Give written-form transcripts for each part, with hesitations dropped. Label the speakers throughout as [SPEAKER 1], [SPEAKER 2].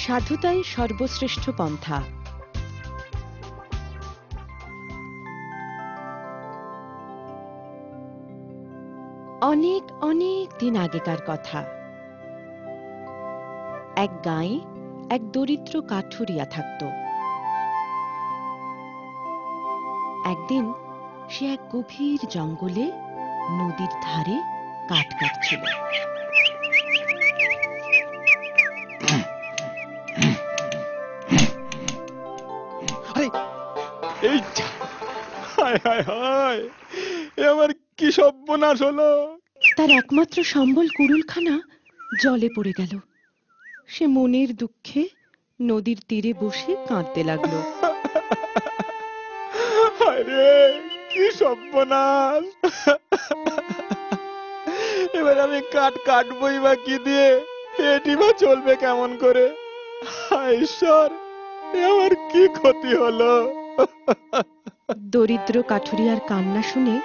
[SPEAKER 1] সাধুতাই সর্বশ্রেষ্ঠ পন্থা। অনেক অনেক দিন আগেকার কথা। এক গাঁয়ে এক দরিদ্র কাঠুরিয়া থাকত। একদিন সে এক গভীর জঙ্গলে নদীর ধারে কাঠ কাটছিল।
[SPEAKER 2] আমার কি সর্বনাশ হলো!
[SPEAKER 1] তার একমাত্র সম্বল কুড়ুলখানা জলে পড়ে গেল। সে মনের দুঃখে নদীর তীরে বসে কাঁদতে লাগলো।
[SPEAKER 2] আরে কি সর্বনাশ! এবার আমি কাঠ কাটবই বা কি দিয়ে? পেটই বা চলবে কেমন করে? ঈশ্বর, আমার কি ক্ষতি হলো!
[SPEAKER 1] দরিদ্র কাঠুরিয়ার কান্না শুনে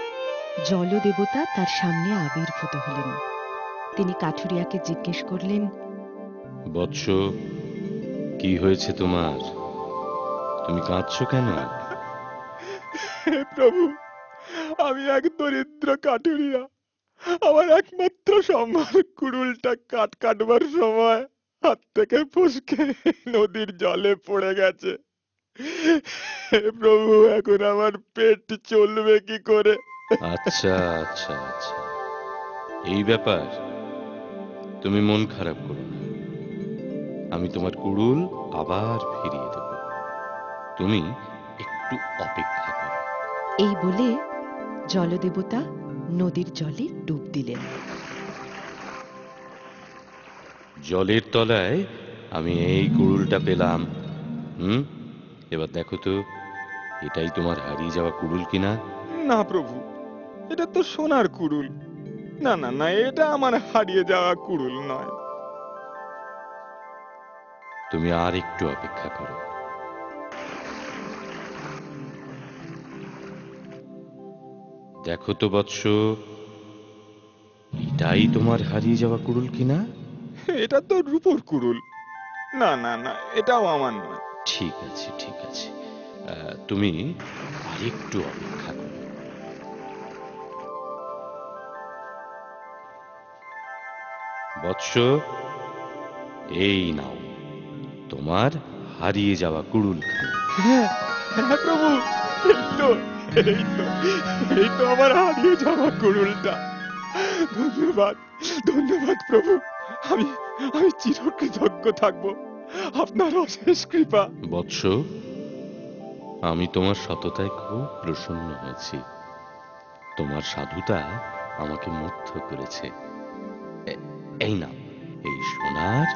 [SPEAKER 1] জলদেবতা তার সামনে আবির্ভূত হলেন। তিনি কাঠুরিয়াকে জিজ্ঞেস করলেন,
[SPEAKER 3] বৎস, কি হয়েছে তোমার? তুমি কাঁদছো কেন?
[SPEAKER 2] প্রভু, আমি এক দরিদ্র কাঠুরিয়া। আমার একমাত্র সম্বল কুড়ুলটা কাঠ কাটবার সময় হাত থেকে ফসকে নদীর জলে পড়ে গেছে। প্রভু, এখন আমার পেট চলবে কি করে?
[SPEAKER 3] আচ্ছা আচ্ছা আচ্ছা, এই ব্যাপার। তুমি মন খারাপ করো না, আমি তোমার কুড়ুল আবার ফিরিয়ে দেব। তুমি একটু অপেক্ষা করো।
[SPEAKER 1] এই বলে জলদেবতা নদীর জলে ডুব দিলেন।
[SPEAKER 3] জলের তলায় আমি এই কুড়ুলটা পেলাম। এবার দেখো তো, এটাই তোমার হারিয়ে যাওয়া কুড়ুল কিনা?
[SPEAKER 2] না প্রভু, এটা তো সোনার কুড়ুল। না না না, এটা আমার হারিয়ে যাওয়া কুড়ুল নয়।
[SPEAKER 3] তুমি আর একটু অপেক্ষা করো। দেখো তো বৎস, এটাই তোমার হারিয়ে যাওয়া কুড়ুল কিনা?
[SPEAKER 2] এটা তো রূপোর কুড়ুল। না না না, এটাও আমার নয়।
[SPEAKER 3] ঠিক আছে ঠিক আছে, তুমি আরেকটু অপেক্ষা করো। বৎস, এই নাও তোমার হারিয়ে যাওয়া কুড়ুল খানা।
[SPEAKER 2] হ্যাঁ হ্যাঁ প্রভু, এই তো আমার হারিয়ে যাওয়া কুড়ুলটা। ধন্যবাদ ধন্যবাদ প্রভু, আমি আমি চিরকৃতজ্ঞ থাকবো। আপনার অশেষ কৃপা।
[SPEAKER 3] বৎস, আমি তোমার সততায় খুব প্রসন্ন হয়েছি। তোমার সাধুতা আমাকে মুগ্ধ করেছে। এই নাও, এই সোনার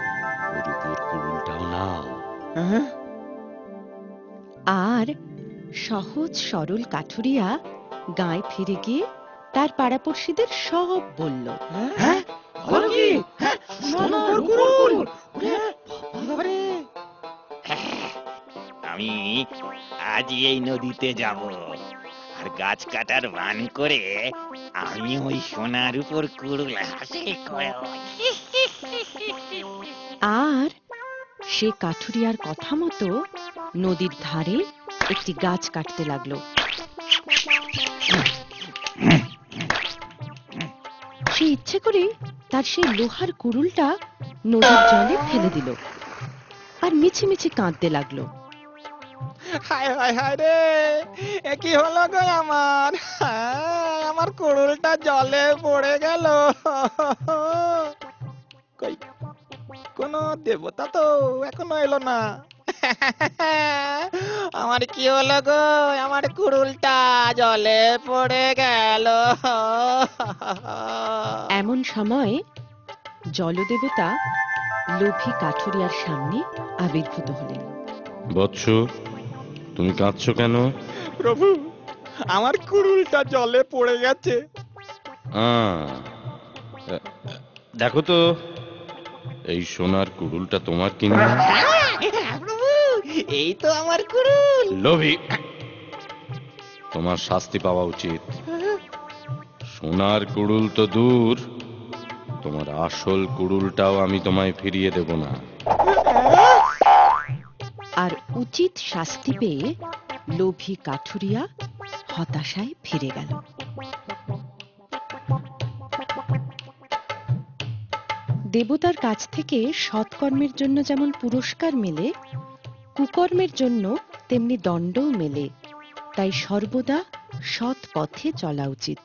[SPEAKER 3] ও রূপোর কুড়ুলটাও নাও।
[SPEAKER 1] আর সহজ সরল কাঠুরিয়া গায়ে ফিরে গিয়ে তার পাড়াপড়শিদের সব বলল।
[SPEAKER 4] আমি আজই এই নদীতে যাব, আর গাছ কাটার বান করে আমি ওই সোনার উপর কুড়ুল হাসিল করব।
[SPEAKER 1] আর সে কাঠুরিয়ার কথা মতো নদীর ধারে একটি গাছ কাটতে লাগলো। সে ইচ্ছে করে তার সেই লোহার কুড়ুলটা নদীর জলে ফেলে দিল আর মিছি মিছি কাঁদতে লাগলো।
[SPEAKER 2] হায় হায় হায় রে, কি হলো গো আমার! আমার কুড়ুলটা জলে পড়ে গেল। কই, কোনো দেবতা তো এখনো এলো না। আমার কি হলো গো, আমার কুড়ুলটা জলে পড়ে গেল।
[SPEAKER 1] এমন সময় জলদেবতা লোভী কাঠুরিয়ার সামনে আবির্ভূত হলেন।
[SPEAKER 3] বৎস, তুমি কাঁদছো কেন?
[SPEAKER 2] প্রভু, আমার কুড়ুলটা জলে পড়ে গেছে।
[SPEAKER 3] দেখো তো, এই সোনার কুড়ুলটা তোমার কিনা?
[SPEAKER 4] প্রভু, এই তো আমার কুড়ুল।
[SPEAKER 3] লোভী, তোমার শাস্তি পাওয়া উচিত। সোনার কুড়ুল তো দূর, তোমার আসল কুড়ুলটাও আমি তোমায় ফিরিয়ে দেব না।
[SPEAKER 1] আর উচিত শাস্তি পেয়ে লোভী কাঠুরিয়া হতাশায় ফিরে গেল। দেবতার কাছ থেকে সৎকর্মের জন্য যেমন পুরস্কার মেলে, কুকর্মের জন্য তেমনি দণ্ডও মেলে। তাই সর্বদা সৎ পথে চলা উচিত।